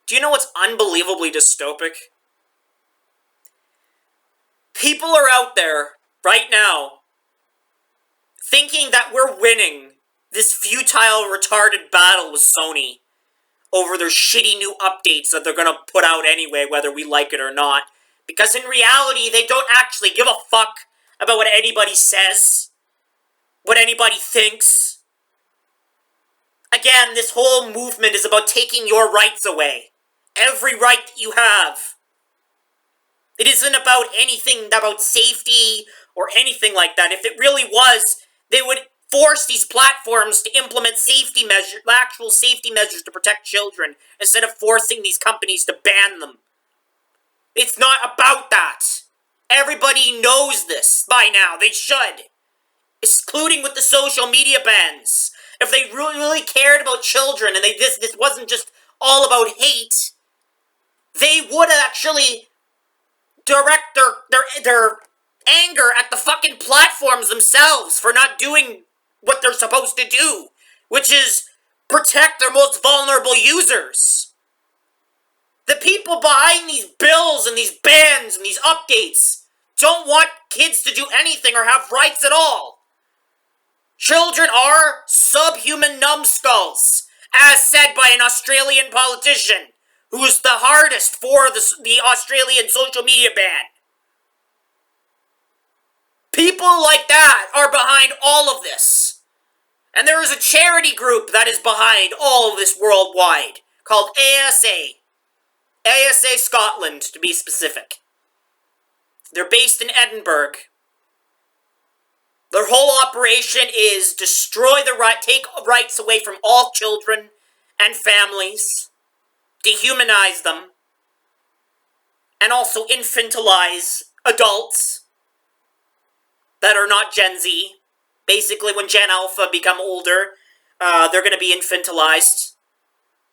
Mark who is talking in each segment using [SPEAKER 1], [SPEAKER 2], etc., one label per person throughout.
[SPEAKER 1] Do you know what's unbelievably dystopic? People are out there, right now, thinking that we're winning this futile, retarded battle with Sony over their shitty new updates that they're gonna put out anyway, whether we like it or not. Because in reality, they don't actually give a fuck about what anybody says, what anybody thinks. Again, this whole movement is about taking your rights away. Every right that you have. It isn't about anything about safety or anything like that. If it really was, they would force these platforms to implement safety measures, actual safety measures to protect children, instead of forcing these companies to ban them. It's not about that. Everybody knows this by now. They should. Including with the social media bans. If they really cared about children and this wasn't just all about hate, they would actually direct their anger at the fucking platforms themselves for not doing what they're supposed to do, which is protect their most vulnerable users. The people behind these bills and these bans and these updates don't want kids to do anything or have rights at all. Children are subhuman numbskulls, as said by an Australian politician, who is the hardest for the Australian social media ban. People like that are behind all of this. And there is a charity group that is behind all of this worldwide, called ASA. ASA Scotland, to be specific. They're based in Edinburgh. Their whole operation is take rights away from all children and families, dehumanize them, and also infantilize adults that are not Gen Z. Basically, when Gen Alpha become older, they're going to be infantilized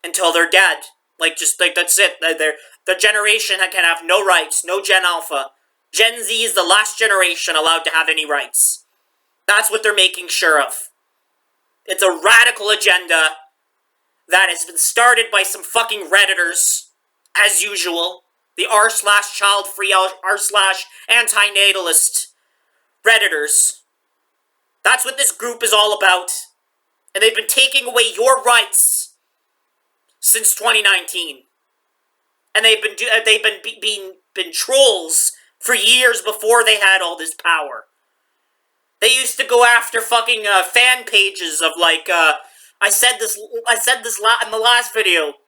[SPEAKER 1] until they're dead. That's it. The generation can have no rights, no Gen Alpha. Gen Z is the last generation allowed to have any rights. That's what they're making sure of. It's a radical agenda that has been started by some fucking Redditors, as usual. The r/child-free, r/antinatalist Redditors. That's what this group is all about. And they've been taking away your rights since 2019. And they've been trolls for years before they had all this power. They used to go after fucking fan pages of I said this in the last video.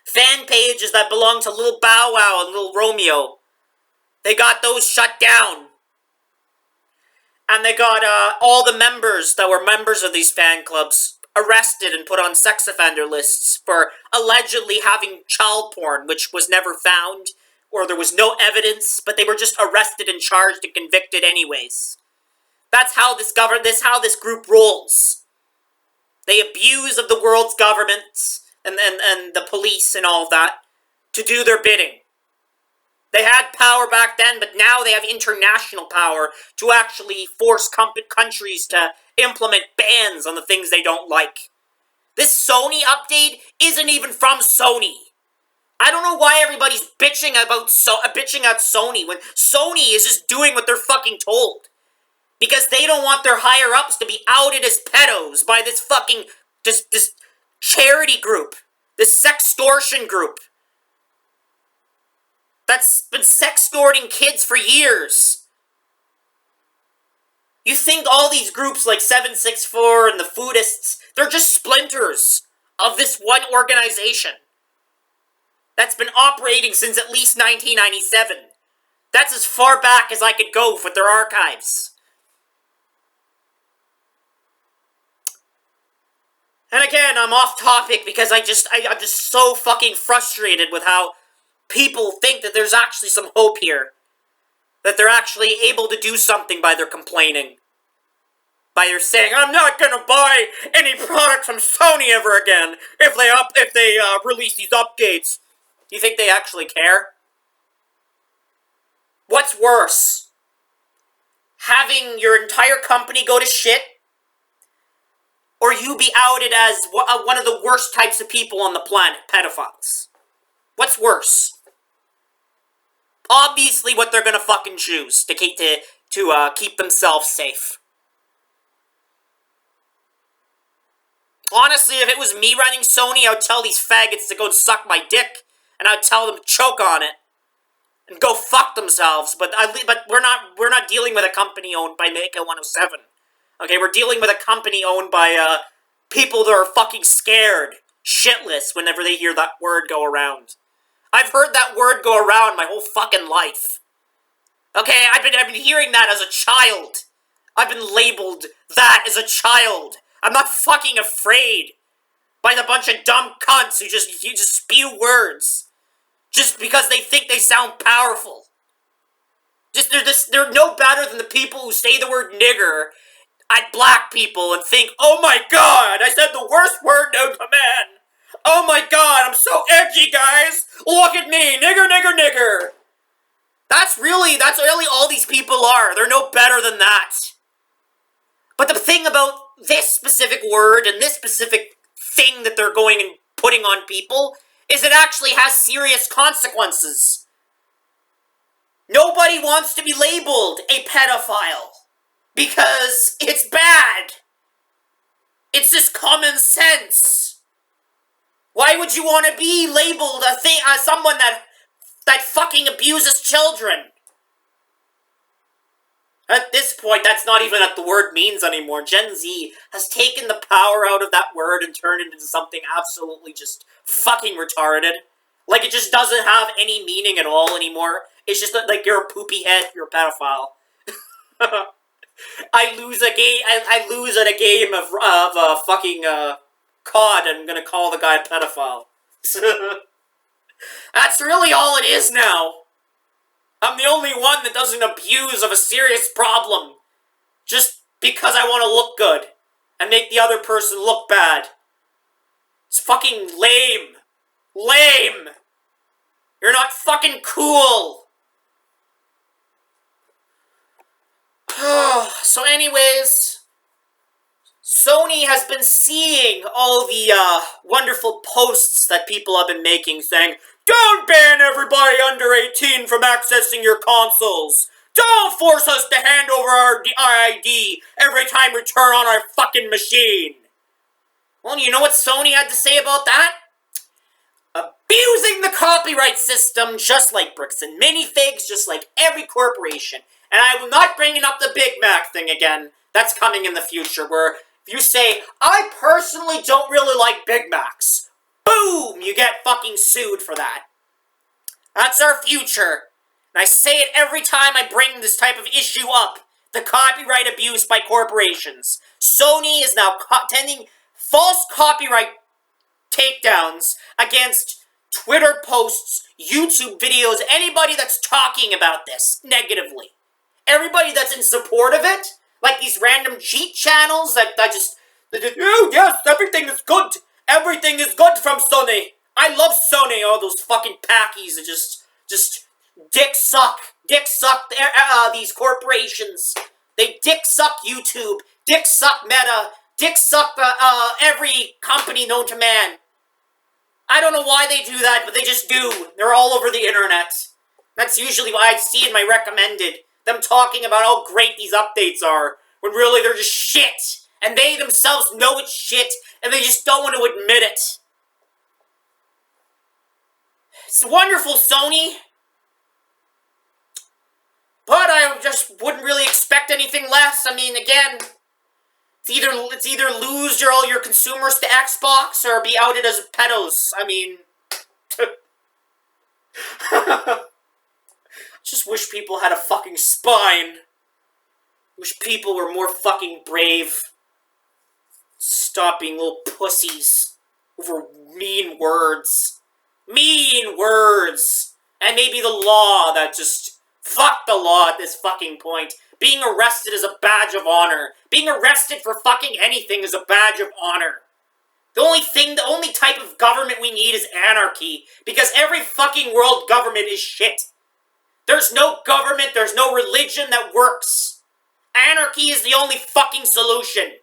[SPEAKER 1] Fan pages that belong to Lil Bow Wow and Lil Romeo. They got those shut down. And they got all the members that were members of these fan clubs arrested and put on sex offender lists for allegedly having child porn, which was never found, or there was no evidence, but they were just arrested and charged and convicted anyways. That's how this group rolls. They abuse of the world's governments and the police and all of that to do their bidding. They had power back then, but now they have international power to actually force countries to implement bans on the things they don't like. This Sony update isn't even from Sony. I don't know why everybody's bitching at Sony when Sony is just doing what they're fucking told. Because they don't want their higher-ups to be outed as pedos by this fucking, this charity group. This sextortion group. That's been sextorting kids for years. You think all these groups like 764 and the Foodists, they're just splinters of this one organization that's been operating since at least 1997. That's as far back as I could go with their archives. And again, I'm off topic because I'm just so fucking frustrated with how people think that there's actually some hope here. That they're actually able to do something by their complaining. By their saying, I'm not gonna buy any product from Sony ever again if they release these updates. Do you think they actually care? What's worse? Having your entire company go to shit? Or you be outed as one of the worst types of people on the planet, pedophiles? What's worse? Obviously what they're gonna fucking choose to keep themselves safe. Honestly, if it was me running Sony, I would tell these faggots to go suck my dick, and I'd tell them to choke on it and go fuck themselves. But we're not dealing with a company owned by Mecha 107. Okay, we're dealing with a company owned by people that are fucking scared, shitless whenever they hear that word go around. I've heard that word go around my whole fucking life. Okay, I've been hearing that as a child. I've been labeled that as a child. I'm not fucking afraid by the bunch of dumb cunts who just spew words just because they think they sound powerful. They're no better than the people who say the word nigger at black people and think, oh my god, I said the worst word known to man. Oh my god, I'm so edgy, guys. Look at me, nigger, nigger, nigger. That's really all these people are. They're no better than that. But the thing about this specific word and this specific thing that they're going and putting on people is it actually has serious consequences. Nobody wants to be labeled a pedophile because it's bad. It's just common sense. Why would you want to be labeled as someone that fucking abuses children? At this point, that's not even what the word means anymore. Gen Z has taken the power out of that word and turned it into something absolutely just fucking retarded. Like, it just doesn't have any meaning at all anymore. It's just like you're a poopy head, you're a pedophile. I lose at a game of fucking COD, and I'm gonna call the guy a pedophile. That's really all it is now. I'm the only one that doesn't abuse of a serious problem just because I want to look good and make the other person look bad. It's fucking lame. Lame! You're not fucking cool! So anyways, Sony has been seeing all the wonderful posts that people have been making saying, don't ban everybody under 18 from accessing your consoles. Don't force us to hand over our ID every time we turn on our fucking machine. Well, you know what Sony had to say about that? Abusing the copyright system just like bricks and minifigs, just like every corporation. And I will not bring up the Big Mac thing again. That's coming in the future, where if you say, I personally don't really like Big Macs, boom, you get fucking sued for that. That's our future. And I say it every time I bring this type of issue up. The copyright abuse by corporations. Sony is now tending false copyright takedowns against Twitter posts, YouTube videos, anybody that's talking about this negatively. Everybody that's in support of it, like these random cheat channels that just, oh yes, everything is good. Everything is good from Sony. I love Sony. All those fucking packies that just dick suck these corporations. They dick suck YouTube, dick suck Meta, dick suck every company known to man. I don't know why they do that, but they just do. They're all over the internet. That's usually what I see in my recommended. Them talking about how great these updates are, when really they're just shit. And they themselves know it's shit, and they just don't want to admit it. It's wonderful, Sony. But I just wouldn't really expect anything less. I mean, again, it's either lose all your consumers to Xbox or be outed as pedos. I mean, just wish people had a fucking spine. Wish people were more fucking brave. Stop being little pussies over mean words. Mean words! And maybe the law that just... Fuck the law at this fucking point. Being arrested is a badge of honor. Being arrested for fucking anything is a badge of honor. The only type of government we need is anarchy. Because every fucking world government is shit. There's no government, there's no religion that works. Anarchy is the only fucking solution.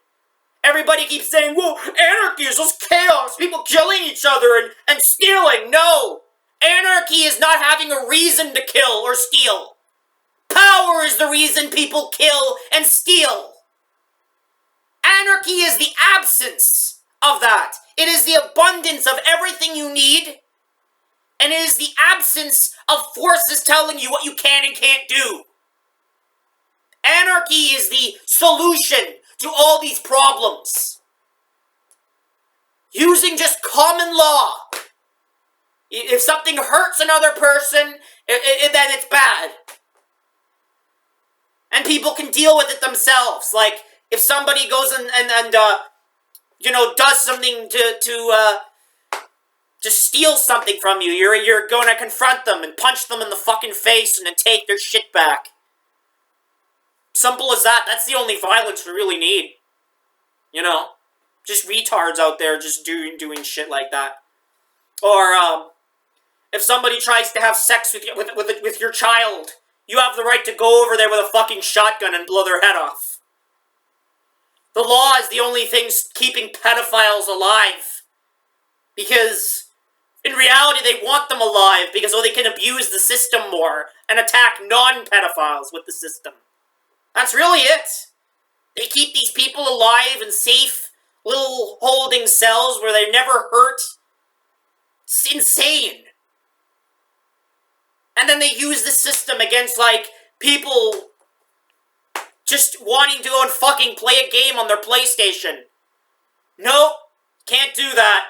[SPEAKER 1] Everybody keeps saying, well, anarchy is just chaos, people killing each other and stealing. No! Anarchy is not having a reason to kill or steal. Power is the reason people kill and steal. Anarchy is the absence of that. It is the abundance of everything you need, and it is the absence of forces telling you what you can and can't do. Anarchy is the solution to all these problems. Using just common law. If something hurts another person, then it's bad. And people can deal with it themselves. Like, if somebody goes and does something to steal something from you, you're going to confront them and punch them in the fucking face and then take their shit back. Simple as that. That's the only violence we really need. Just retards out there just doing shit like that. Or, if somebody tries to have sex with your child, you have the right to go over there with a fucking shotgun and blow their head off. The law is the only thing keeping pedophiles alive. Because, in reality, they want them alive because they can abuse the system more and attack non-pedophiles with the system. That's really it. They keep these people alive in safe little holding cells where they're never hurt. It's insane. And then they use the system against, people just wanting to go and fucking play a game on their PlayStation. Nope, can't do that.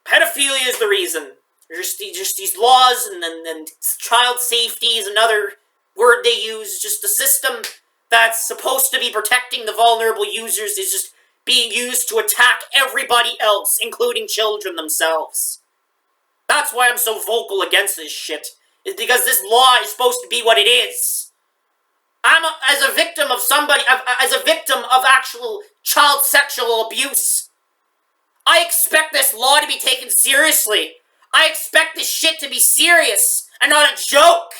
[SPEAKER 1] Pedophilia is the reason. Just these laws, and then child safety is another word they use. Just the system that's supposed to be protecting the vulnerable users is just being used to attack everybody else, including children themselves. That's why I'm so vocal against this shit. Is because this law is supposed to be what it is. As a victim of actual child sexual abuse, I expect this law to be taken seriously. I expect this shit to be serious and not a joke.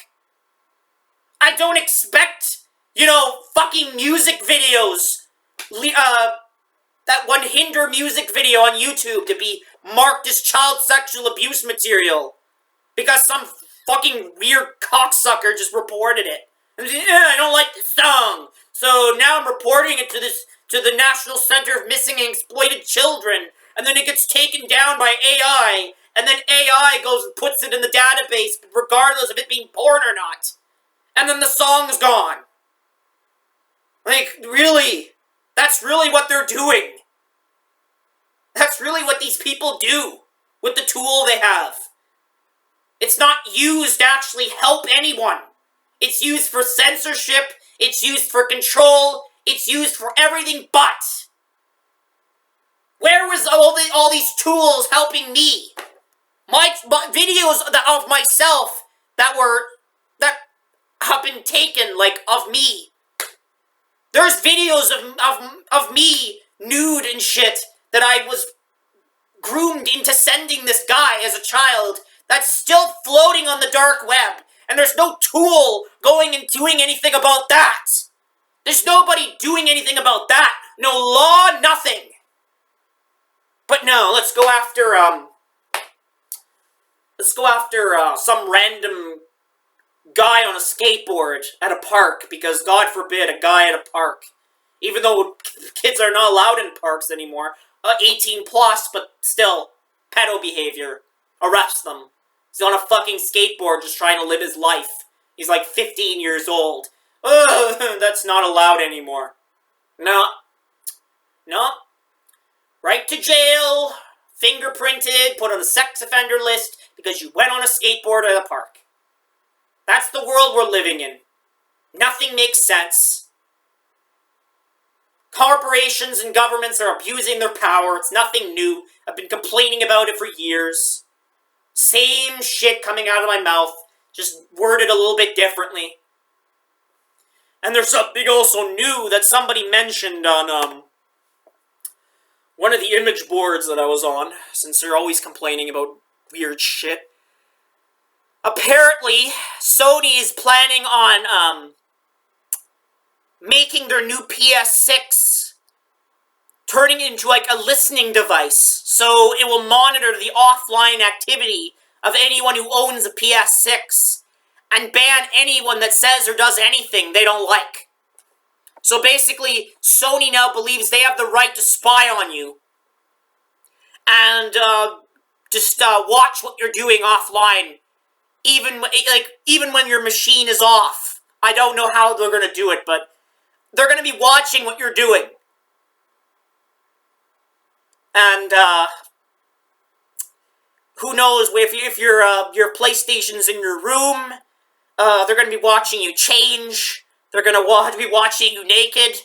[SPEAKER 1] I don't expect, fucking music videos, that one Hinder music video on YouTube to be marked as child sexual abuse material because some fucking weird cocksucker just reported it. And I don't like this song, so now I'm reporting it to the National Center of Missing and Exploited Children, and then it gets taken down by AI, and then AI goes and puts it in the database regardless of it being porn or not. And then the song's gone. Really? That's really what they're doing. That's really what these people do with the tool they have. It's not used to actually help anyone. It's used for censorship, it's used for control, it's used for everything but. Where was all these tools helping me? My videos of myself that have been taken, of me. There's videos of me nude and shit that I was groomed into sending this guy as a child that's still floating on the dark web. And there's no tool going and doing anything about that. There's nobody doing anything about that. No law, nothing. But no, let's go after some random guy on a skateboard at a park, because God forbid a guy at a park. Even though kids are not allowed in parks anymore. 18 plus, but still, pedo behavior. Arrest them. He's on a fucking skateboard just trying to live his life. He's 15 years old. Ugh, that's not allowed anymore. No. Right to jail, fingerprinted, put on a sex offender list because you went on a skateboard at a park. That's the world we're living in. Nothing makes sense. Corporations and governments are abusing their power. It's nothing new. I've been complaining about it for years. Same shit coming out of my mouth, just worded a little bit differently. And there's something also new that somebody mentioned on one of the image boards that I was on, since they're always complaining about weird shit. Apparently, Sony is planning on making their new PS6 turning it into like a listening device. So it will monitor the offline activity of anyone who owns a PS6 and ban anyone that says or does anything they don't like. So basically, Sony now believes they have the right to spy on you and just watch what you're doing offline, even when your machine is off. I don't know how they're going to do it, but they're going to be watching what you're doing. And who knows if your PlayStation's in your room, they're going to be watching you change. They're going to be watching you naked.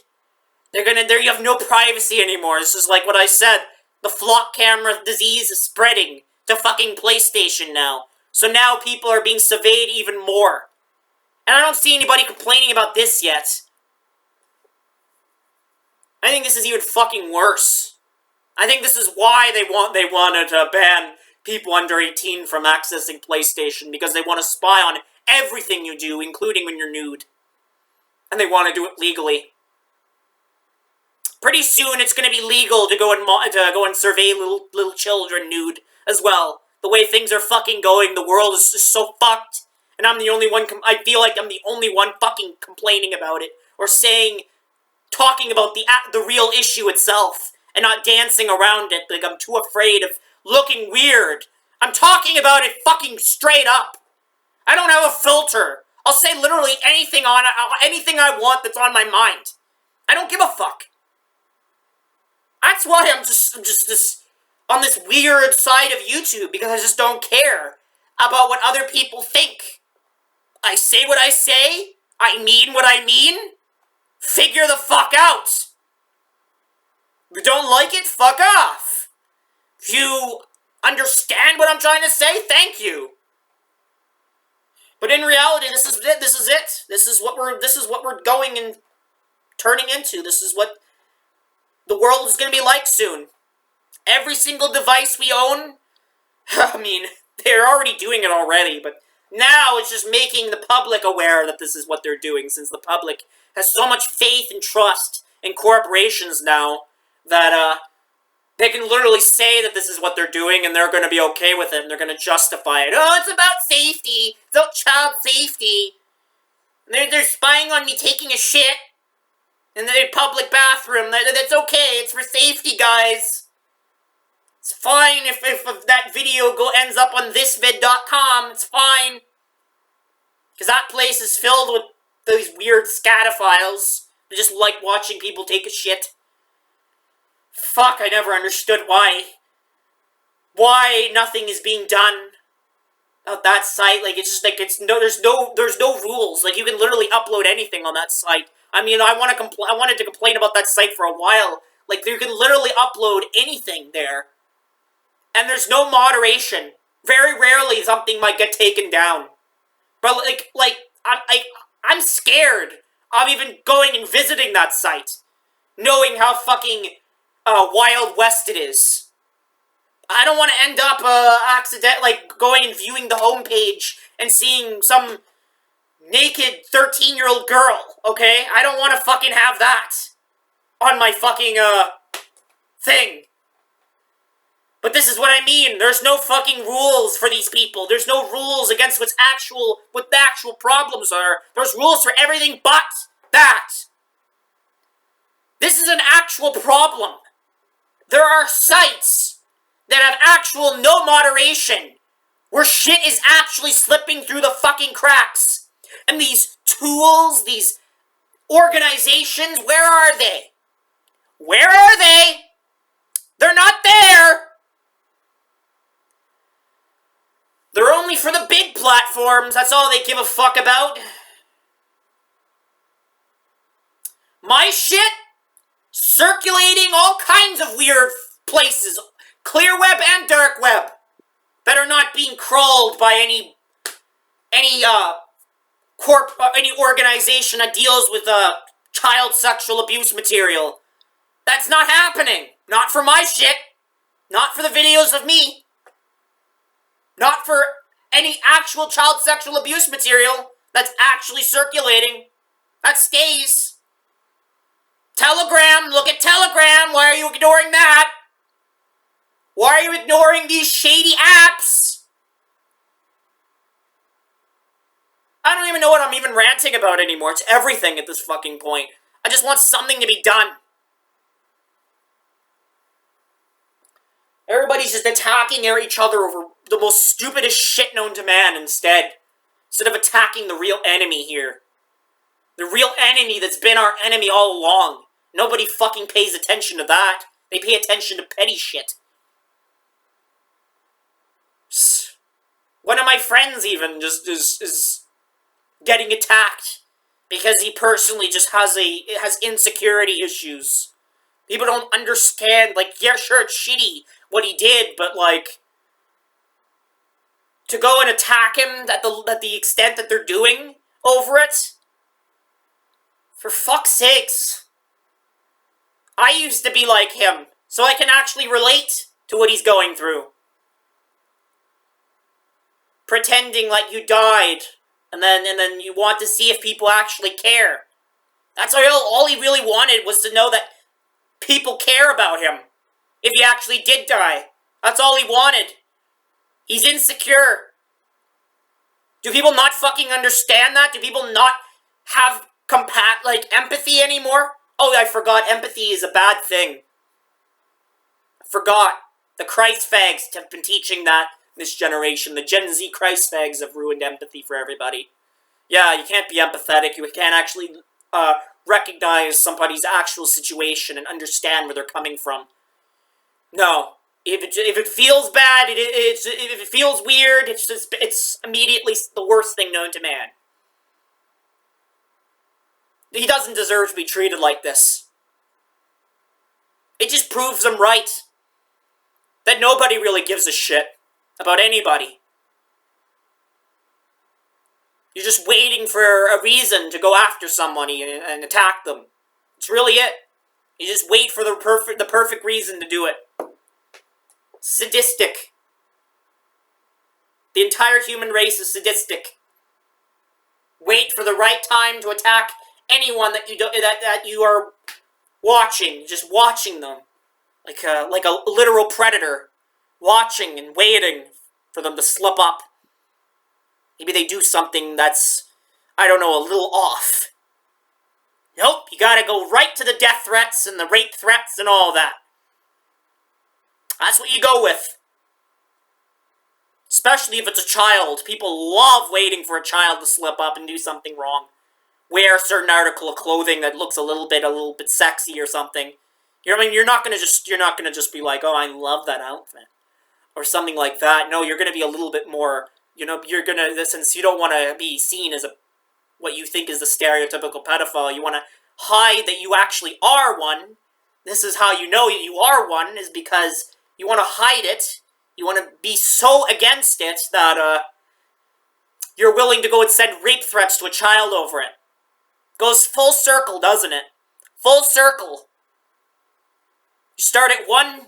[SPEAKER 1] You have no privacy anymore. This is like what I said. The flock camera disease is spreading to fucking PlayStation now. So now people are being surveyed even more. And I don't see anybody complaining about this yet. I think this is even fucking worse. I think this is why they wanted to ban people under 18 from accessing PlayStation, because they want to spy on everything you do, including when you're nude. And they want to do it legally. Pretty soon it's going to be legal to go and survey little children nude as well. The way things are fucking going, the world is just so fucked, and I'm the only one. I feel like I'm the only one fucking complaining about it or talking about the real issue itself and not dancing around it like I'm too afraid of looking weird. I'm talking about it fucking straight up. I don't have a filter. I'll say literally anything anything I want that's on my mind. I don't give a fuck. That's why I'm just on this weird side of YouTube, because I just don't care about what other people think. I say what I say. I mean what I mean. Figure the fuck out. If you don't like it, fuck off. If you understand what I'm trying to say, thank you. But in reality, this is it. This is what we're going and turning into. This is what the world is going to be like soon. Every single device we own, I mean, they're already doing it already, but now it's just making the public aware that this is what they're doing, since the public has so much faith and trust in corporations now that they can literally say that this is what they're doing and they're going to be okay with it and they're going to justify it. Oh, it's about safety. It's about child safety. They're spying on me taking a shit in the public bathroom. That's okay. It's for safety, guys. It's fine if that video ends up on thisvid.com. It's fine. Because that place is filled with these weird scatophiles. They just like watching people take a shit. Fuck, I never understood why nothing is being done at that site. Like, it's just like, there's no rules. Like, you can literally upload anything on that site. I mean, I wanted to complain about that site for a while. Like, you can literally upload anything there. And there's no moderation. Very rarely something might get taken down. But I'm scared of even going and visiting that site, knowing how fucking Wild West it is. I don't want to end up going and viewing the homepage and seeing some naked 13-year-old girl, okay? I don't want to fucking have that on my fucking thing. But this is what I mean. There's no fucking rules for these people. There's no rules against what the actual problems are. There's rules for everything but that. This is an actual problem. There are sites that have actual no moderation, where shit is actually slipping through the fucking cracks. And these tools, these organizations, where are they? Where are they? They're not there. They're only for the big platforms. That's all they give a fuck about. My shit? Circulating all kinds of weird places. Clear web and dark web. That are not being crawled by any organization that deals with child sexual abuse material. That's not happening. Not for my shit. Not for the videos of me. Not for any actual child sexual abuse material that's actually circulating. That stays. Telegram, look at Telegram. Why are you ignoring that? Why are you ignoring these shady apps? I don't even know what I'm even ranting about anymore. It's everything at this fucking point. I just want something to be done. Everybody's just attacking each other over the most stupidest shit known to man instead of attacking the real enemy here. The real enemy that's been our enemy all along. Nobody fucking pays attention to that. They pay attention to petty shit. One of my friends even just is getting attacked because he personally just has insecurity issues. People don't understand, like, yeah, sure, it's shitty what he did, but, like, to go and attack him at the extent that they're doing over it? For fuck's sakes. I used to be like him, so I can actually relate to what he's going through. Pretending like you died, and then you want to see if people actually care. That's all he really wanted, was to know that people care about him. If he actually did die. That's all he wanted. He's insecure. Do people not fucking understand that? Do people not have empathy anymore? Oh, I forgot, empathy is a bad thing. I forgot. The Christ fags have been teaching that this generation. The Gen Z Christ fags have ruined empathy for everybody. Yeah, you can't be empathetic. You can't actually recognize somebody's actual situation and understand where they're coming from. No. If it feels bad, if it feels weird, it's immediately the worst thing known to man. He doesn't deserve to be treated like this. It just proves him right. That nobody really gives a shit about anybody. You're just waiting for a reason to go after somebody and attack them. It's really it. You just wait for the perfect reason to do it. Sadistic. The entire human race is sadistic. Wait for the right time to attack anyone that you are watching. Just watching them. Like a literal predator. Watching and waiting for them to slip up. Maybe they do something that's, I don't know, a little off. Nope, you gotta go right to the death threats and the rape threats and all that. That's what you go with. Especially if it's a child. People love waiting for a child to slip up and do something wrong. Wear a certain article of clothing that looks a little bit sexy or something. You know what I mean? You're not gonna just be like, oh, I love that outfit. Or something like that. No, you're gonna be a little bit more, you're gonna, since you don't want to be seen as what you think is the stereotypical pedophile, you want to hide that you actually are one. This is how you know you are one, is because you want to hide it. You want to be so against it that you're willing to go and send rape threats to a child over it. Goes full circle, doesn't it? Full circle. You start at one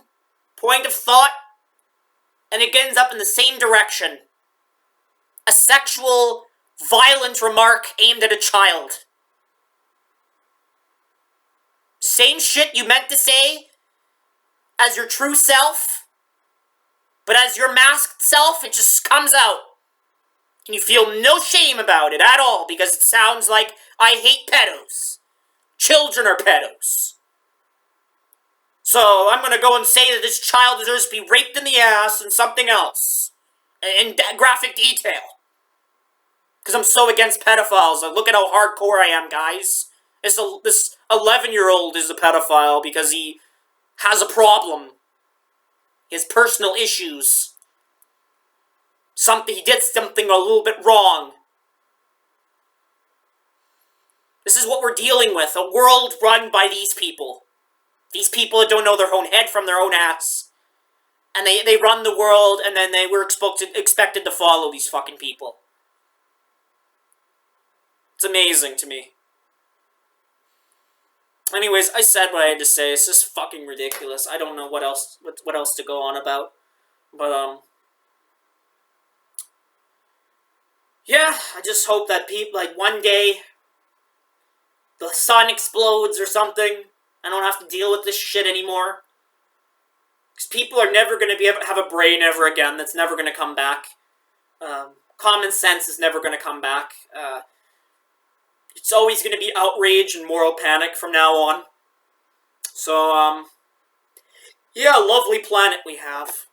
[SPEAKER 1] point of thought, and it ends up in the same direction. A sexual, violent remark aimed at a child. Same shit you meant to say as your true self, but as your masked self, it just comes out. And you feel no shame about it at all, because it sounds like, I hate pedos. Children are pedos. So I'm gonna go and say that this child deserves to be raped in the ass and something else. In graphic detail. Because I'm so against pedophiles. Look at how hardcore I am, guys. This 11-year-old is a pedophile because he has a problem. He has personal issues. He did something a little bit wrong. This is what we're dealing with. A world run by these people. These people that don't know their own head from their own ass. And they run the world, and then they were expected to follow these fucking people. It's amazing to me. Anyways, I said what I had to say. It's just fucking ridiculous. I don't know what else to go on about. But, yeah, I just hope that one day the sun explodes or something, I don't have to deal with this shit anymore. Because people are never going to be able to have a brain ever again. That's never going to come back. Common sense is never going to come back. It's always going to be outrage and moral panic from now on. So, yeah, lovely planet we have.